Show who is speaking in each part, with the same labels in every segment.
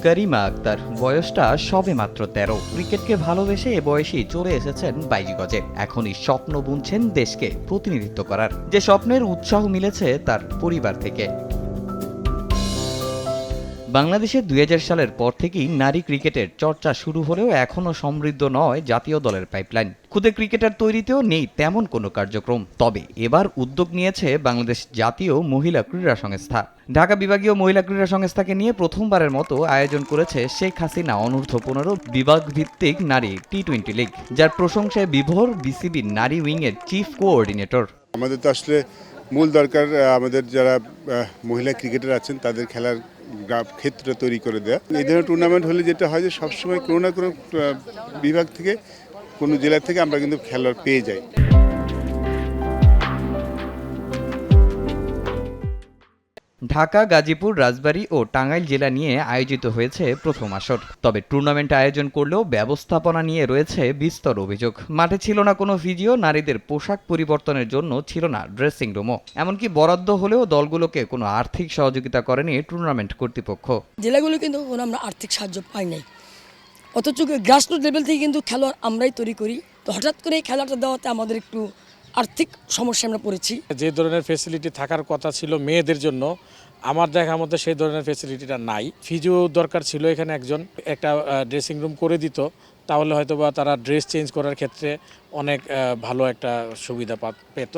Speaker 1: করিমা আক্তার বয়সটা সবে মাত্র 13। ক্রিকেটকে ভালোবেসে এ বয়সেই চলে এসেছেন বাইজিগজে। এখনই স্বপ্ন বুনছেন দেশকে প্রতিনিধিত্ব করার, যে স্বপ্নের উৎসাহ মিলেছে তার পরিবার থেকে। বাংলাদেশে 2000 সালের পর থেকেই নারী ক্রিকেটের চর্চা শুরু হলেও এখনও সমৃদ্ধ নয় জাতীয় দলের পাইপলাইন। খুদে ক্রিকেটার তৈরিতেও নেই তেমন কোনো কার্যক্রম। তবে এবার উদ্যোগ নিয়েছে বাংলাদেশ জাতীয় মহিলা ক্রীড়া সংস্থা। ঢাকা বিভাগীয় মহিলা ক্রীড়া সংস্থাকে নিয়ে প্রথমবারের মতো আয়োজন করেছে শেখ হাসিনা অনূর্ধ্ব-15 বিভাগ ভিত্তিক নারী টি-20 লিগ, যার প্রশংসায় বিভোর বিসিবির নারী উইংয়ের চিফ কোঅর্ডিনেটর।
Speaker 2: আমাদের তো আসলে মূল দরকার আমাদের যারা মহিলা ক্রিকেটার আছেন তাদের খেলার ক্ষেত্র তৈরি করে দেওয়া। এই ধরনের টুর্নামেন্ট হলে যেটা হয় যে সবসময় কোনো না কোনো বিভাগ থেকে, কোনো জেলা থেকে আমরা কিন্তু খেলোয়াড় পেয়ে যাই।
Speaker 1: ঢাকা, গাজীপুর, রাজবাড়ী ও টাঙ্গাইল জেলা নিয়ে আয়োজিত হয়েছে প্রথম আসর। তবে টুর্নামেন্ট আয়োজন করলেও ব্যবস্থাপনা নিয়ে রয়েছে বিস্তর অভিযোগ। মাঠে ছিল না কোনো ভিডিও, নারীদের পোশাক পরিবর্তনের জন্য ছিল না ড্রেসিং রুমও। এমনকি বরাদ্দ হলেও দলগুলোকে কোনো আর্থিক সহযোগিতা করেনি টুর্নামেন্ট কর্তৃপক্ষ।
Speaker 3: জেলাগুলো কিন্তু কোনো আমরা আর্থিক সাহায্য পাই নাই, অথচ গ্রাসরুট লেভেল থেকে কিন্তু খেলোয়াড় আমরাই তৈরি করি। তো হঠাৎ করে এই খেলাটা দেওয়াতে আমাদের একটু আর্থিক সমস্যা আমরা পড়েছি।
Speaker 4: যে ধরনের ফ্যাসিলিটি থাকার কথা ছিল মেয়েদের জন্য, আমার দেখার মধ্যে সেই ধরনের ফ্যাসিলিটিটা নাই। ফিজিও দরকার ছিল, এখানে একটা ড্রেসিং রুম করে দিত, তাহলে হয়তো বা তারা ড্রেস চেঞ্জ করার ক্ষেত্রে অনেক ভালো একটা সুবিধা পেত।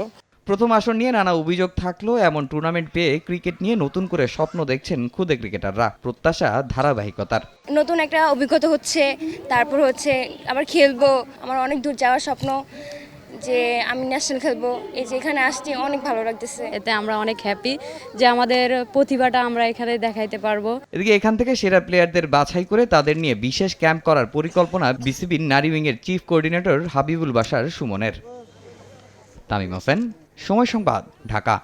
Speaker 1: প্রথম আসর নিয়ে নানা অভিযোগ থাকলেও এমন টুর্নামেন্ট পেয়ে ক্রিকেট নিয়ে নতুন করে স্বপ্ন দেখছেন খুদে ক্রিকেটাররা। প্রত্যাশা ধারাবাহিকতার।
Speaker 5: নতুন একটা অভিজ্ঞতা হচ্ছে, তারপর হচ্ছে আবার খেলবো। আমার অনেক দূর যাওয়ার স্বপ্ন যে আমি ন্যাশনাল খেলবো। এই যে এখানে আসছি অনেক ভালো লাগতেছে।
Speaker 6: এতে আমরা অনেক হ্যাপি যে আমাদের প্রতিভাটা আমরা এখানে দেখাইতে পারবো।
Speaker 1: এদিকে এখান থেকে সেরা প্লেয়ারদের বাছাই করে তাদের নিয়ে বিশেষ ক্যাম্প করার পরিকল্পনা বিসিবির নারী উইংয়ের চিফ কোঅর্ডিনেটর হাবিবুল বাশার সুমনের। তামিম হোসেন, সময় সংবাদ, ঢাকা।